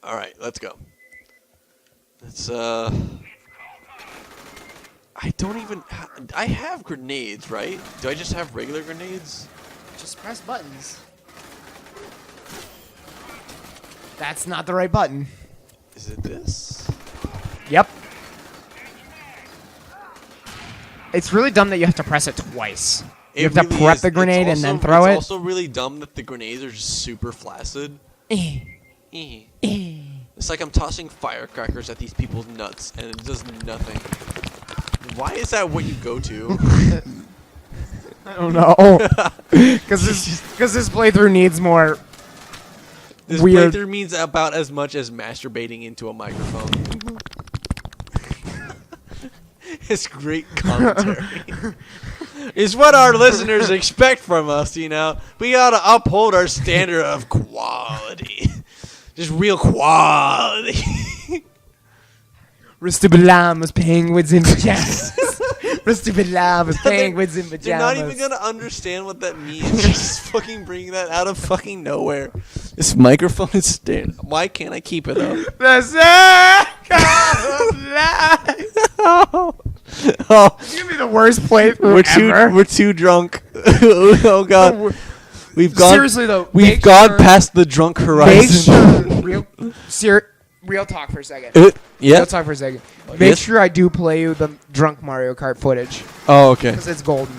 All right, let's go. It's I don't even. I have grenades, right? Do I just have regular grenades? Just press buttons. That's not the right button. Is it this? Yep. It's really dumb that you have to press it twice. You have to prep the grenade and then throw it. It's also really dumb that the grenades are just super flaccid. It's like I'm tossing firecrackers at these people's nuts, and it does nothing. Why is that what you go to? I don't know. Because this playthrough needs more. This weird. playthrough means about as much as masturbating into a microphone. It's great commentary. It's what our listeners expect from us, you know. We gotta uphold our standard of quality. Just real quality. Stupid llamas, penguins in pajamas. Stupid llamas, penguins in pajamas. They're not even gonna understand what that means. You're just fucking bringing that out of fucking nowhere. This microphone is stand. Why can't I keep it up? The circle of life. Oh, It's gonna be the worst playthrough ever. We're too drunk. Oh god. We've gone. Seriously though, we've gone past the drunk horizon. Real talk for a second. Yeah. Real talk for a second. Make Yes? sure I do play you the drunk Mario Kart footage Oh, okay. because it's golden.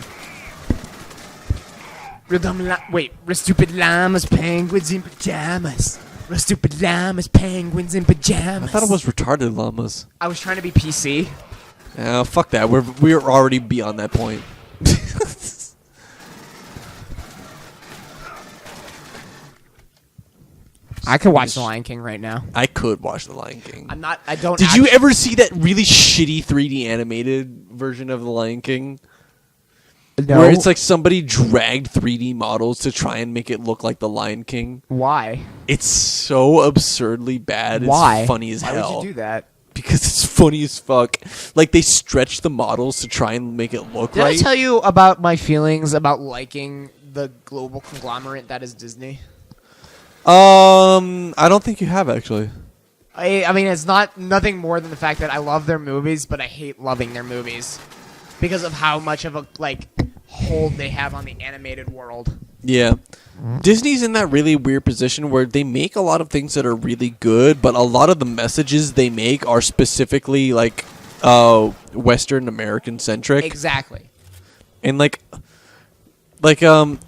Wait, stupid llamas, penguins in pajamas. Stupid llamas, penguins in I pajamas. thought it was retarded llamas. I was trying to be PC. Oh, fuck that. We're already beyond that point. I could watch The Lion King right now. I could watch The Lion King. I don't. Did you ever see that really shitty 3D animated version of The Lion King? No. Where it's like somebody dragged 3D models to try and make it look like The Lion King. Why? It's so absurdly bad. Why? It's funny as Why hell. would you do that? Because it's funny as fuck. Like they stretch the models to try and make it look Did right. I tell you about my feelings about liking the global conglomerate that is Disney? I don't think you have actually. I mean, it's nothing more than the fact that I love their movies, but I hate loving their movies because of how much of a hold they have on the animated world. Yeah. Disney's in that really weird position where they make a lot of things that are really good, but a lot of the messages they make are specifically Western American centric. Exactly. And I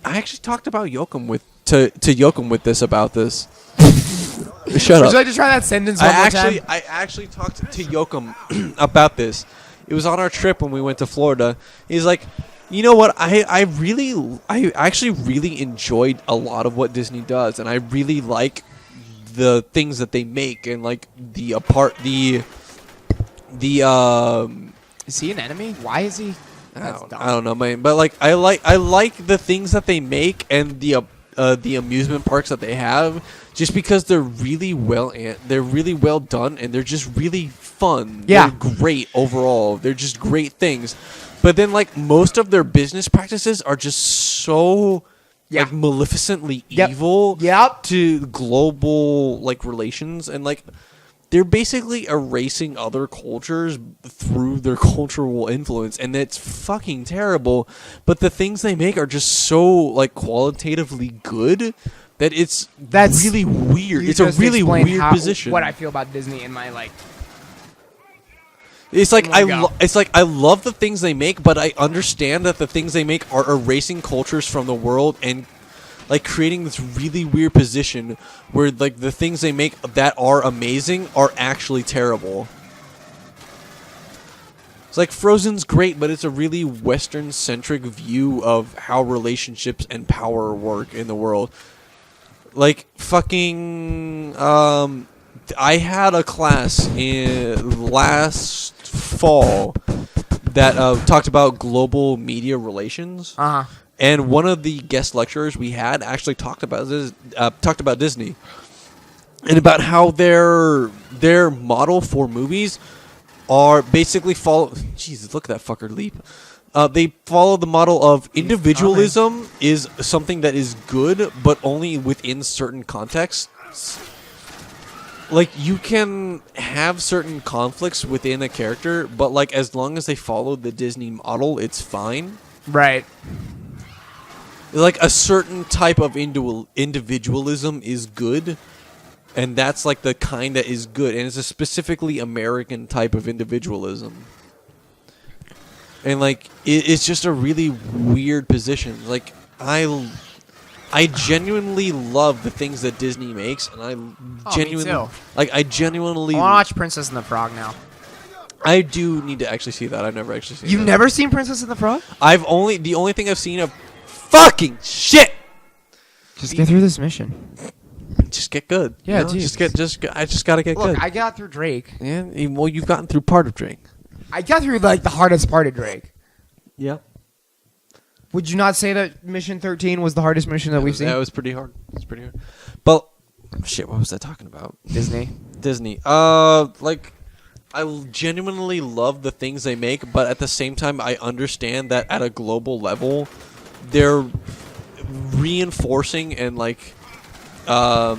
actually talked about Yoakum with Yoakum with this about this. Shut up. Would you like to try that sentence one more time? I actually talked to Yoakum about this. It was on our trip when we went to Florida. He's like, you know what? I actually really enjoyed a lot of what Disney does, and I really like the things that they make, and like the Is he an enemy? Why is he? I don't know, man. But like, I like the things that they make and the amusement parks that they have, just because they're really well done, and they're just really fun. Yeah, they're great overall. They're just great things. But then, like, most of their business practices are just so like maleficently evil to global relations, and like they're basically erasing other cultures through their cultural influence, and it's fucking terrible. But the things they make are just so qualitatively good that that's really weird. It's a really weird position. What I feel about Disney in my It's like I love the things they make, but I understand that the things they make are erasing cultures from the world and creating this really weird position where the things they make that are amazing are actually terrible. It's like Frozen's great, but it's a really Western-centric view of how relationships and power work in the world. Like fucking I had a class in last fall that talked about global media relations. And one of the guest lecturers we had actually talked about Disney, and about how their model for movies are basically follow. Jesus, look at that fucker leap. They follow the model of individualism is something that is good, but only within certain contexts. like you can have certain conflicts within a character, but like as long as they follow the Disney model, it's fine. Right. Like a certain type of individualism is good, and that's like the kind that is good, and it's a specifically American type of individualism. And like it's just a really weird position. Like I genuinely love the things that Disney makes, and I genuinely me too. like. I genuinely I want to watch Princess and the Frog now. I do need to actually see that. I've never actually seen. You've that. never seen Princess and the Frog? The only thing I've seen of fucking shit. Just get through this mission. Just get good. Yeah, you know? geez. I just gotta get good. Look, I got through Drake. Yeah, well, you've gotten through part of Drake. I got through like the hardest part of Drake. Yeah. Would you not say that Mission 13 was the hardest mission that we've seen? That was pretty hard. It's pretty hard. But shit, what was I talking about? Disney. Like I genuinely love the things they make, but at the same time I understand that at a global level they're reinforcing and like not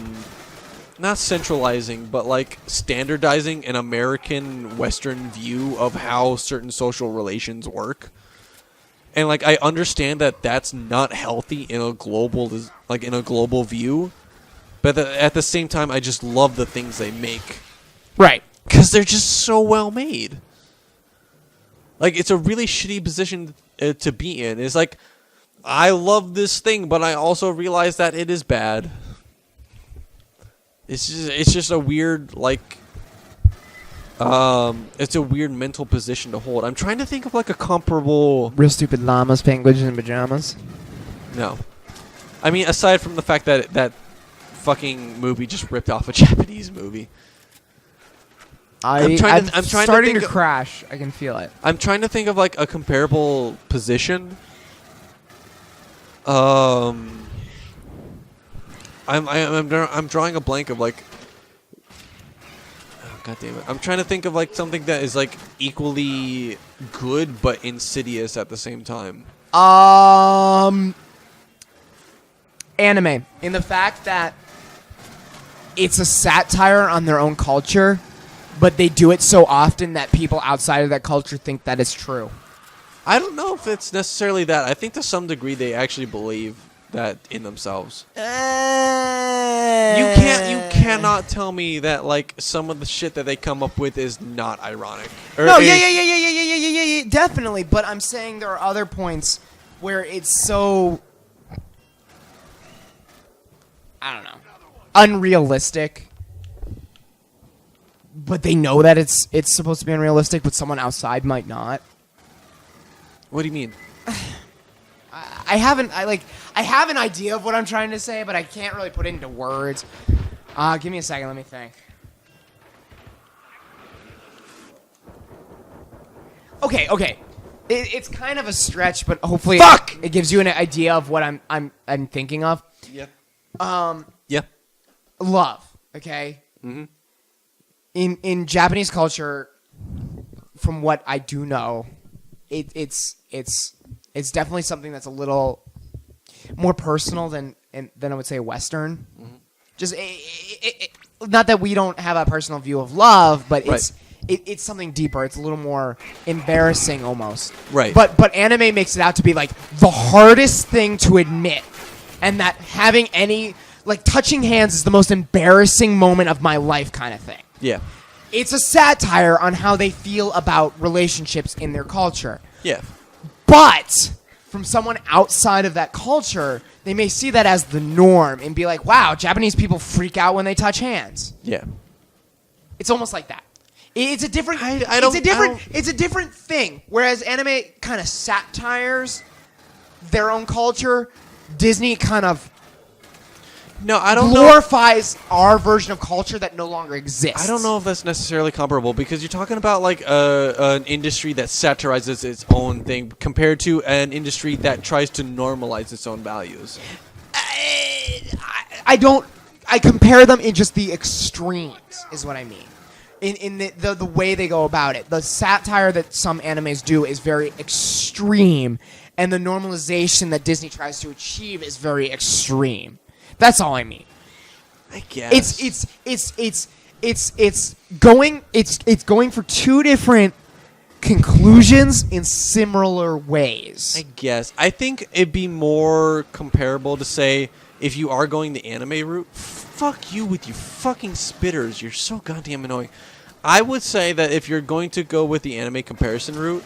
centralizing, but like standardizing an American Western view of how certain social relations work. And like I understand that that's not healthy in a global view, but at the same time I just love the things they make. Right. Cuz they're just so well made. Like it's a really shitty position to be in. It's like I love this thing, but I also realize that it is bad. It's just a weird like it's a weird mental position to hold. I'm trying to think of like a comparable. Real stupid llamas, penguins in pajamas. No, I mean aside from the fact that that fucking movie just ripped off a Japanese movie. I'm trying starting to crash. I can feel it. I'm trying to think of like a comparable position. I'm drawing a blank of like. God damn it! I'm trying to think of like something that is like equally good but insidious at the same time. Anime, in the fact that it's a satire on their own culture, but they do it so often that people outside of that culture think that it's true. I don't know if it's necessarily that. I think to some degree they actually believe that in themselves. You cannot tell me that like some of the shit that they come up with is not ironic. No, yeah, definitely. But I'm saying there are other points where it's so, I don't know, unrealistic. But they know that it's supposed to be unrealistic, but someone outside might not. What do you mean? I have an idea of what I'm trying to say, but I can't really put it into words. Give me a second. Let me think. Okay. It's kind of a stretch, but hopefully, it gives you an idea of what I'm thinking of. Yeah. Yeah. Love. Okay. Mm-hmm. In Japanese culture, from what I do know, it's definitely something that's a little more personal than I would say Western. Mm-hmm. Just not that we don't have a personal view of love, but right. It's something deeper. It's a little more embarrassing almost. Right. But anime makes it out to be like the hardest thing to admit, and that having any like touching hands is the most embarrassing moment of my life kind of thing. Yeah. It's a satire on how they feel about relationships in their culture. Yeah. But from someone outside of that culture, they may see that as the norm and be like, wow, Japanese people freak out when they touch hands. Yeah. It's almost like that. It's a different it's a different thing. Whereas anime kind of satires their own culture, Disney kind of glorifies our version of culture that no longer exists. I don't know if that's necessarily comparable because you're talking about like an industry that satirizes its own thing compared to an industry that tries to normalize its own values. I compare them in just the extremes is what I mean. In the way they go about it. The satire that some animes do is very extreme, and the normalization that Disney tries to achieve is very extreme. That's all I mean. I guess it's going for two different conclusions in similar ways. I guess. I think it'd be more comparable to say, if you are going the anime route, fuck you with you fucking spitters. You're so goddamn annoying. I would say that if you're going to go with the anime comparison route,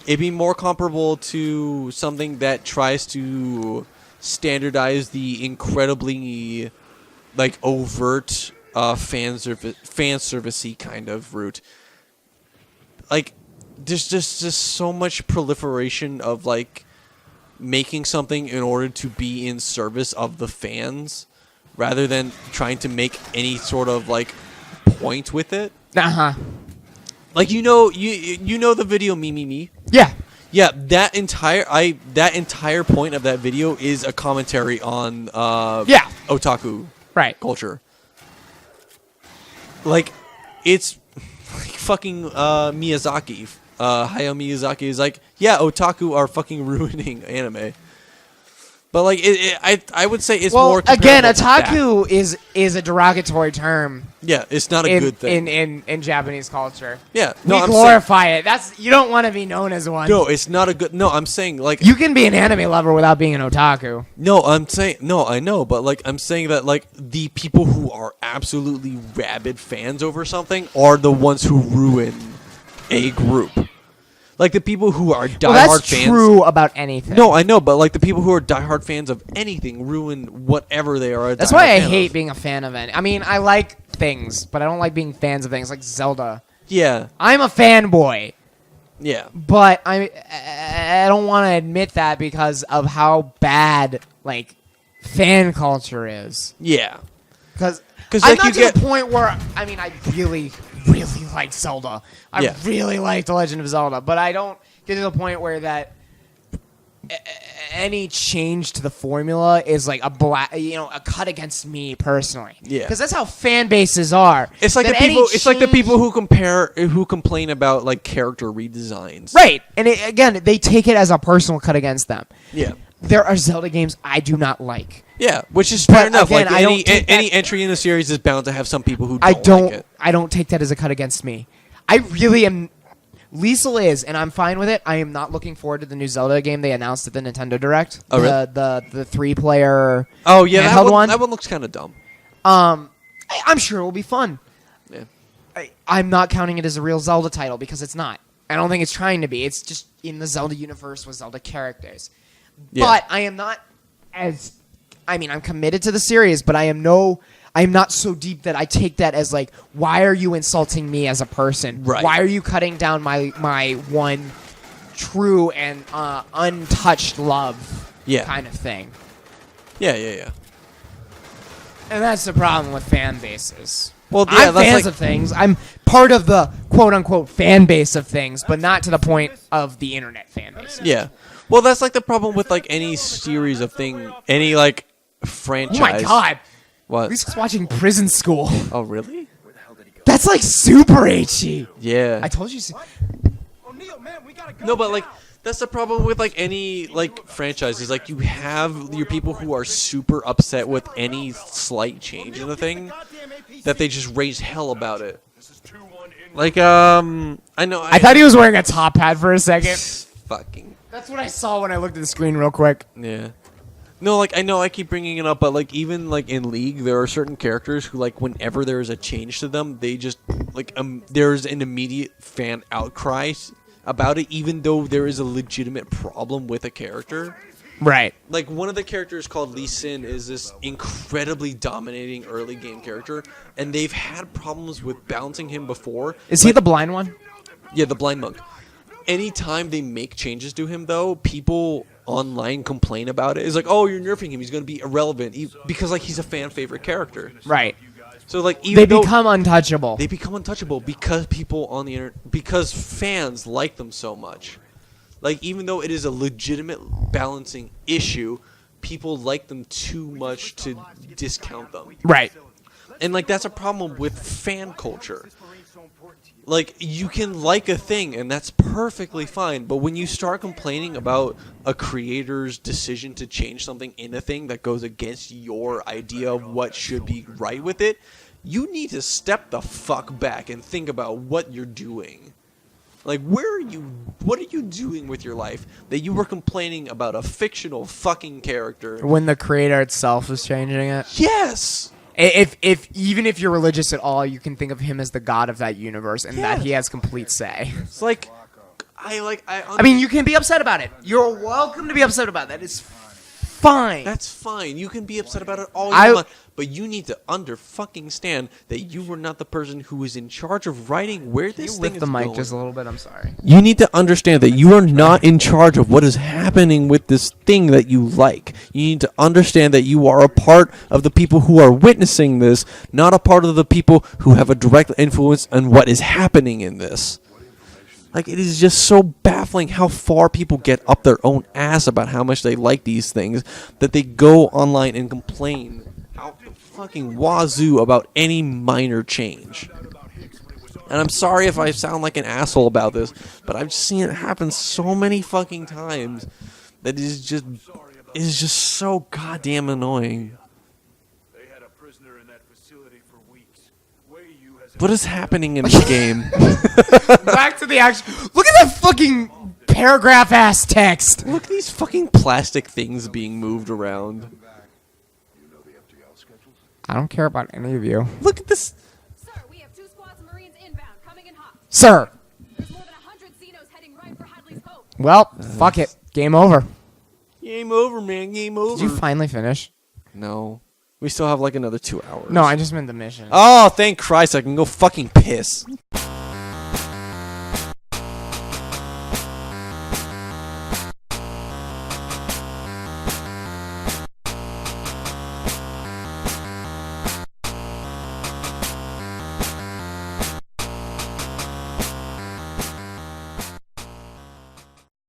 it'd be more comparable to something that tries to standardize the incredibly, like, overt fan servicey kind of route. Like, there's just so much proliferation of, like, making something in order to be in service of the fans rather than trying to make any sort of, like, point with it. Like, you know the video Me. Yeah. Yeah, that entire point of that video is a commentary on otaku culture. Like, it's like fucking Miyazaki. Hayao Miyazaki is like, yeah, otaku are fucking ruining anime. But like, I would say it's more again, comparable otaku is a derogatory term. Yeah, it's not a good thing in Japanese culture. Yeah, we glorify it. You don't want to be known as one. No, it's not a good. No, I'm saying like you can be an anime lover without being an otaku. No, I know, but like I'm saying that like the people who are absolutely rabid fans over something are the ones who ruin a group. Like, the people who are diehard that's fans... true about anything. No, I know, but, like, the people who are diehard fans of anything ruin whatever they are. That's why I hate being a fan of it. I mean, I like things, but I don't like being fans of things, like Zelda. Yeah. I'm a fanboy. Yeah. But I don't want to admit that because of how bad, like, fan culture is. Yeah. Because like, I'm not to the point where, I mean, I really like Zelda. I really like The Legend of Zelda, but I don't get to the point where that any change to the formula is like a cut against me personally. Yeah, because that's how fan bases are. It's like the people who complain about like character redesigns, right? And again, they take it as a personal cut against them. Yeah, there are Zelda games I do not like. Yeah, which is fair enough. Again, like any entry in the series is bound to have some people who don't like it. I don't take that as a cut against me. I really am. Liesl is, and I'm fine with it. I am not looking forward to the new Zelda game they announced at the Nintendo Direct. Oh, really? The 3-player. Oh yeah, handheld one. That one looks kind of dumb. I'm sure it will be fun. Yeah. I'm not counting it as a real Zelda title because it's not. I don't think it's trying to be. It's just in the Zelda universe with Zelda characters. Yeah. But I am not as. I mean, I'm committed to the series, but I am not so deep that I take that as like, why are you insulting me as a person? Right. Why are you cutting down my one true and untouched love? Yeah. Kind of thing. Yeah. And that's the problem with fan bases. Well, yeah, I'm fans of things. I'm part of the quote-unquote fan base of things, but not to the point of the internet fan base. Yeah. Well, that's like the problem with like any series of thing, any like franchise. Oh my god. What? Lisa's watching Prison School. Oh, really? That's like super HE. Yeah. I told you. No, but like that's the problem with like any like franchises. Like you have your people who are super upset with any slight change in the thing that they just raise hell about it. Like I know. I thought he was wearing a top hat for a second. Fucking. That's what I saw when I looked at the screen real quick. Yeah. No, like I know I keep bringing it up, but like even like in League, there are certain characters who like whenever there is a change to them, they just like there's an immediate fan outcry about it, even though there is a legitimate problem with a character. Right. Like one of the characters called Lee Sin is this incredibly dominating early game character, and they've had problems with balancing him before. Is he the blind one? Yeah, the blind monk. Anytime they make changes to him, though, people online complain about it. It's like, oh, you're nerfing him. He's going to be irrelevant because like he's a fan favorite character. Right. So like they become untouchable. They become untouchable because people on the internet, because fans like them so much. Like even though it is a legitimate balancing issue, people like them too much to discount them. Right. And like that's a problem with fan culture. Like, you can like a thing, and that's perfectly fine, but when you start complaining about a creator's decision to change something in a thing that goes against your idea of what should be right with it, you need to step the fuck back and think about what you're doing. Like, where are you? What are you doing with your life that you were complaining about a fictional fucking character? When the creator itself is changing it. Yes. If even if you're religious at all, you can think of him as the god of that universe, and that he has complete say. It's like, I mean, you can be upset about it. You're welcome to be upset about it. That is fine. That's fine. You can be upset about it all you want, but you need to stand that you were not the person who was in charge of writing where this thing is lift the mic going. just a little bit? I'm sorry. You need to understand that you are not in charge of what is happening with this thing that you like. You need to understand that you are a part of the people who are witnessing this, not a part of the people who have a direct influence on what is happening in this. Like, it is just so baffling how far people get up their own ass about how much they like these things that they go online and complain out the fucking wazoo about any minor change. And I'm sorry if I sound like an asshole about this, but I've seen it happen so many fucking times that it is just so goddamn annoying. What is happening in this game? Back to the action. Look at that fucking paragraph-ass text. Look at these fucking plastic things being moved around. I don't care about any of you. Look at this. Sir, we have 2 squads of Marines inbound, coming in hot. Sir. There's more than 100 Xenos heading right for Hadley's Cove. Well, fuck it. Game over. Game over, man. Game over. Did you finally finish? No. We still have like another 2 hours. No, I just meant the mission. Oh, thank Christ, I can go fucking piss.